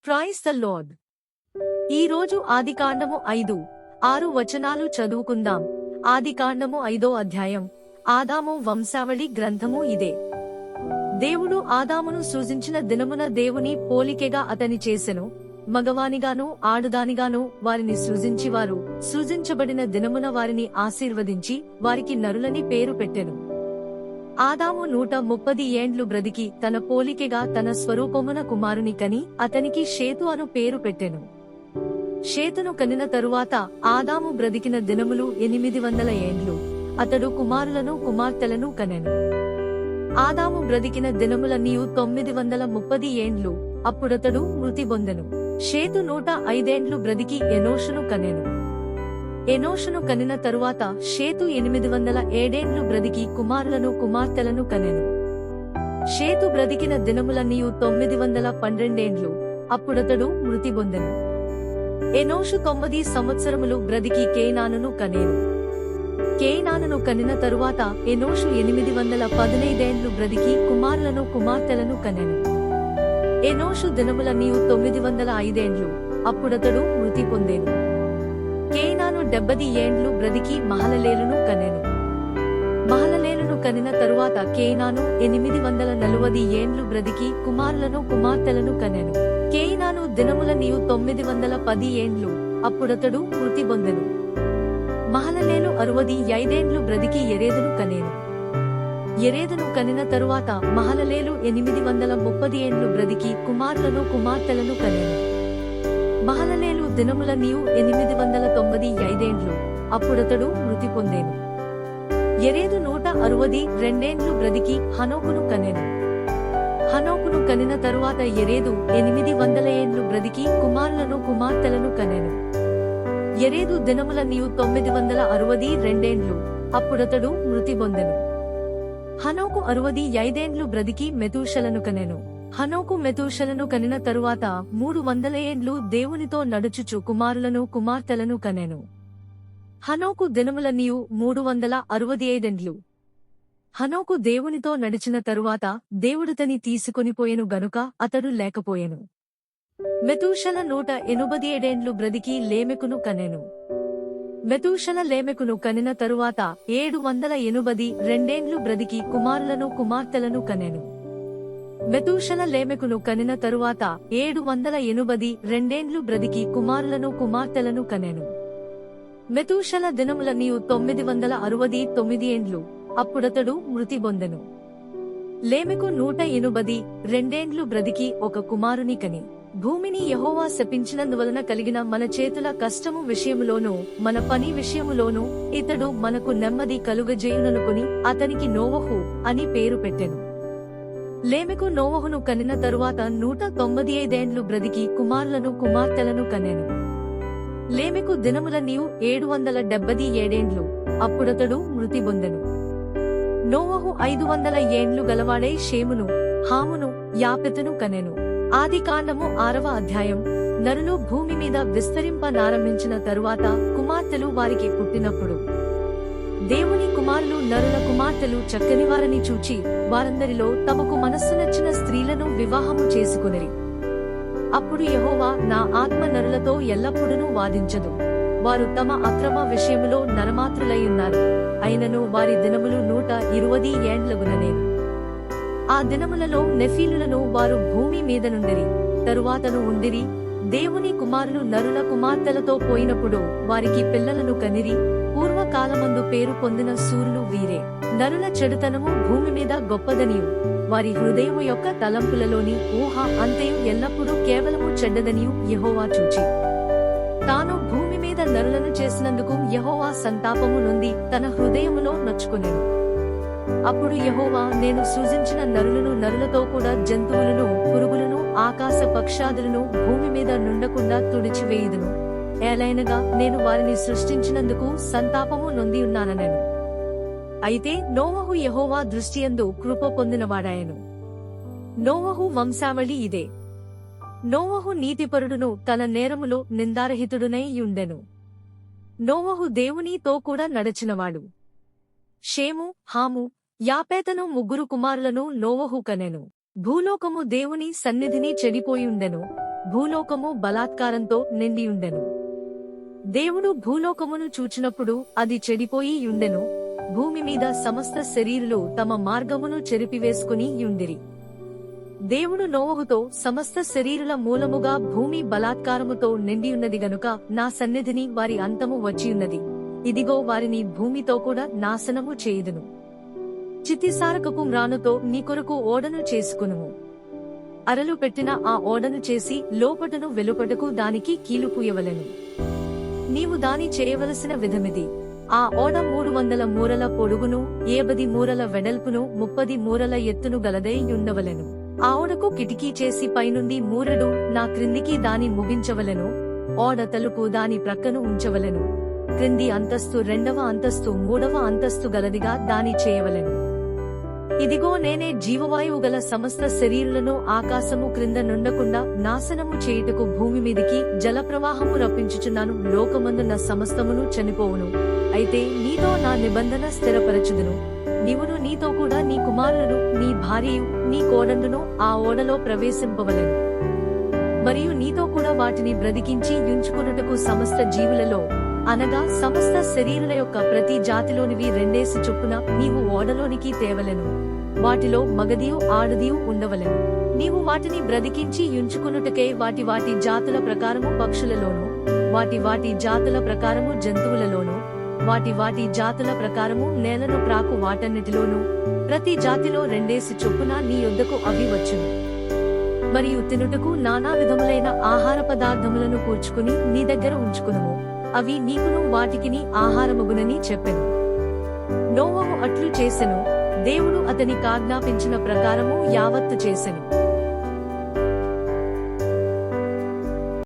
Praise the lord. ఈరోజు ఆదికాండము 5-6 వచనాలు చదువుకుందాం. ఆదికాండము 5వ అధ్యాయం. ఆదాము వంశావళి గ్రంథము ఇదే. దేవుడు ఆదామును సృజించిన దినమున దేవుని పోలికగా అతని చేసెను. మగవానిగాను ఆడుదానిగాను వారిని సృజించి వారు సృజించబడిన దినమున వారిని ఆశీర్వదించి వారికి నరులని పేరు పెట్టెను. ఆదాము 130 ఏండ్లు బ్రతికి తన పోలికగా తన స్వరూపమున కుమారుని కని అతనికి షేతు అను పేరు పెట్టెను. షేతును కనిన తరువాత ఆదాము బ్రతికిన దినములు 800 ఏండ్లు. అతడు కుమారులను కుమార్తెలను కనెను. ఆదాము బ్రతికిన దినములన్నీయు 930 ఏండ్లు. అప్పుడతడు మృతి పొందెను. షేతు 105 ఏండ్లు బ్రతికి ఎనోషును కనెను. ఎనోషును కనిన తరువాత షేతు 807 ఏండ్లు బ్రతికి కుమారులను కుమార్తెలను కనెను. షేతు బ్రతికిన దినములన్నీయు 912 ఏండ్లు. అప్పుడతడు మృతి పొందెను. ఎనోషు 90 సంవత్సరములు బ్రతికి కేయినానును కనెను. కేయినానును కనిన తరువాత ఎనోషు 815 ఏండ్లు బ్రతికి కుమారులను కుమార్తెలను కనెను. ఎనోషు దినములన్నీయు 905 ఏండ్లు. అప్పుడతడు మృతి పొందెను. కేయినాను 70 ఏండ్లు బ్రతికి మహలలేలును కనెను. మహలలేలును కనిన తరువాత కేయినాను 840 ఏండ్లు బ్రతికి కుమారులను కుమార్తెలను కనెను. కేయినాను దినములన్నీయు 910 ఏండ్లు. అప్పుడతడు మృతి పొందెను. మహలలేలు 65 ఏండ్లు బ్రతికి యెరెదును కనెను. యెరెదును కనిన తరువాత మహలలేలు 830 ఏండ్లు బ్రతికి కుమారులను కుమార్తెలను కనెను. మహలలేలు దినములన్నీయు 895 ఏండ్లు. అప్పుడతడు మృతి పొందెను. యెరెదు 162 ఏండ్లు బ్రతికి హనోకును కనెను. హనోకును కనిన తరువాత యెరెదు 800 ఏండ్లు బ్రతికి కుమారులను కుమార్తెలను కనెను. యెరెదు దినములన్నీయు 962 ఏండ్లు. అప్పుడతడు మృతి పొందెను. హనోకు 65 ఏండ్లు బ్రతికి మెతూషలను కనెను. హనోకు మెతూషలను కనిన తరువాత 300 ఏండ్లు దేవునితో నడుచుచు కుమారులను కుమార్తెలను కనెను. హనోకు దినములన్నీయు 365 ఏండ్లు. హనోకు దేవునితో నడిచిన తరువాత దేవుడుతని తీసుకొనిపోయెను గనుక అతడు లేకపోయెను. మెతూషల 187 ఏండ్లు బ్రతికి లేమెకును కనెను. మెతూషల లేమెకును కనిన తరువాత 782 ఏండ్లు బ్రతికి కుమారులను కుమార్తెలను కనెను. మెతూషల లేమెకును కనిన తరువాత 782 ఏండ్లు బ్రతికి కుమారులను కుమార్తెలను కనెను. మెతూషల దినములన్నీయు 969 ఏండ్లు. అప్పుడతడు మృతి పొందెను. లేమెకు 182 ఏండ్లు బ్రతికి ఒక కుమారుని కని భూమిని యెహోవా శపించినందువలన కలిగిన మన చేతుల కష్టము విషయములోనూ మన పని విషయములోనూ ఇతడు మనకు నెమ్మది కలుగజేయుననుకొని అతనికి నోవహు అని పేరు పెట్టెను. లేమెకు నోవహును కనిన తరువాత 195 ఏండ్లు బ్రతికి కుమారులను కుమార్తెలను కనెను. లేమెకు దినములన్నీయు 777 ఏండ్లు. అప్పుడతడు మృతి పొందెను. నోవహు 500 ఏండ్లు గలవాడై షేమును, హామును, యాపెతును కనెను. ఆదికాండము 6వ అధ్యాయం. నరులు భూమి మీద విస్తరింపనారంభించిన తరువాత కుమార్తెలు వారికి పుట్టినప్పుడు దేవుని కుమారులు నరుల కుమార్తెలు చక్కనివారని చూచి వారందరిలో తమకు మనస్సు నచ్చిన స్త్రీలను వివాహము చేసుకొనిరి. అప్పుడు యెహోవా నా ఆత్మ నరులతో ఎల్లప్పుడూ వాదించదు. వారు తమ అక్రమ విషయములో నరమాత్రులయ్యున్నారు. అయినను వారి దినములు 120 ఏండ్లగుననేను. ఆ దినములలో నెఫీలులను వారు భూమి మీద నుండిరి. తరువాతను ఉండిరి. దేవుని కుమారులు నరుల కుమార్తెలతో పోయినప్పుడు వారికి పిల్లలను కనిరి. పూర్వకాలమందు పేరు పొందిన శూరులు వీరే. నరుల చెడుతనము భూమి మీద గొప్పదనియు వారి హృదయము యొక్క తలంపులలోని ఊహ అంతయు ఎల్లప్పుడూ కేవలము చెడ్డదనియు యెహోవా చూచి తాను భూమి మీద నరులను చేసినందుకు యెహోవా సంతాపము నొంది తన హృదయములో నొచ్చుకొనెను. అప్పుడు యెహోవా నేను సృజించిన నరులను నరులతో కూడా జంతువులను పురుగులను ఆకాశ పక్షాదులను భూమి మీద నుండకుండా తుడిచివేయుదును. ఏలైనగా నేను వారిని సృష్టించినందుకు సంతాపము నొంది ఉన్నాననెను. అయితే నోవహు యెహోవా దృష్టియందు కృప పొందినవాడాయెను. నోవహు వంశావళి ఇదే. నోవహు నీతిపరుడును తన నేరములో నిందారహితుడునై యుండెను. నోవహు దేవునితో కూడా నడచినవాడు. షేము, హాము, యాపేతను ముగ్గురు కుమారులను నోవహు కనెను. భూలోకము దేవుని సన్నిధిని చెడిపోయుండెను. భూలోకము బలాత్కారంతో నిండియుండెను. దేవుడు భూలోకమును చూచినప్పుడు అది చెడిపోయి యుండెను, భూమి మీద సమస్త శరీరులు తమ మార్గమును చెరిపివేసుకుని యుండిరి. దేవుడు నోవహుతో, సమస్త శరీరుల మూలముగా భూమి బలాత్కారముతో నిండియున్నది గనుక నా సన్నిధిని వారి అంతము వచ్చియున్నది, ఇదిగో వారిని భూమితో కూడా నాశనము చేయుదును. చితిసారకపు మ్రానుతో నీ కొరకు ఓడను చేసుకునుము. అరలు పెట్టిన ఆ ఓడను చేసి లోపటను వెలుపటకు దానికి కీలు పూయవలెను. నీవు దాని చేయవలసిన విధమిది: ఆ ఓడ 300 మూరల పొడుగును, 70 మూరల వెడల్పును, 30 మూరల ఎత్తును గలదై యుండవలెను. ఆ ఓడకు కిటికీ చేసి పైనుండి మూరెడు నా క్రిందికి దాని ముగించవలెను. ఓడ తలుపు దాని ప్రక్కను ఉంచవలెను. క్రింది అంతస్తు 2వ అంతస్తు 3వ అంతస్తు గలదిగా దాని చేయవలెను. ఇదిగో నేనే జీవవాయువు గల సమస్త శరీరులను ఆకాశము క్రింద నుండకుండా నాశనము చేయుటకు భూమి మీదికి జలప్రవాహము రప్పించుచున్నాను. లోకమందున్న సమస్తమును చనిపోవును, అయితే నీతో నా నిబంధన స్థిరపరచుదును. నీవును నీతో కూడా నీ కుమారులను, నీ భార్యయు, నీ కోడండును ఆ ఓడలో ప్రవేశింపవలెను. మరియు నీతో కూడా వాటిని బ్రతికించి యుంచుకొనుటకు సమస్త జీవులలో, అనగా సమస్త శరీరుల యొక్క ప్రతి జాతిలోనివి 2 చొప్పున నీవు ఓడలోనికి తేవలెను. వాటిలో మగదియు ఆడదియు ఉండవలెను. నీవు వాటిని బ్రతికించి యుంచుకొనుటకై వాటి వాటి జాతుల ప్రకారము పక్షులలోను, వాటి వాటి జాతుల ప్రకారము జంతువులలోను, వాటి వాటి జాతుల ప్రకారము నేలను ప్రాకు వాటన్నిటిలోను, ప్రతి జాతిలో 2 చొప్పున నీ యొద్దకు అవి వచ్చును. మరియు తినుటకు నానా విధములైన ఆహార పదార్థములను కూర్చుకుని నీ దగ్గర ఉంచుకునుము, అవి నీకును వాటికిని ఆహారమగునని చెప్పెను. నోవహు అట్లు చేసెను, దేవుడు అతని కాజ్ఞాపించిన ప్రకారము యావత్తు చేసెను.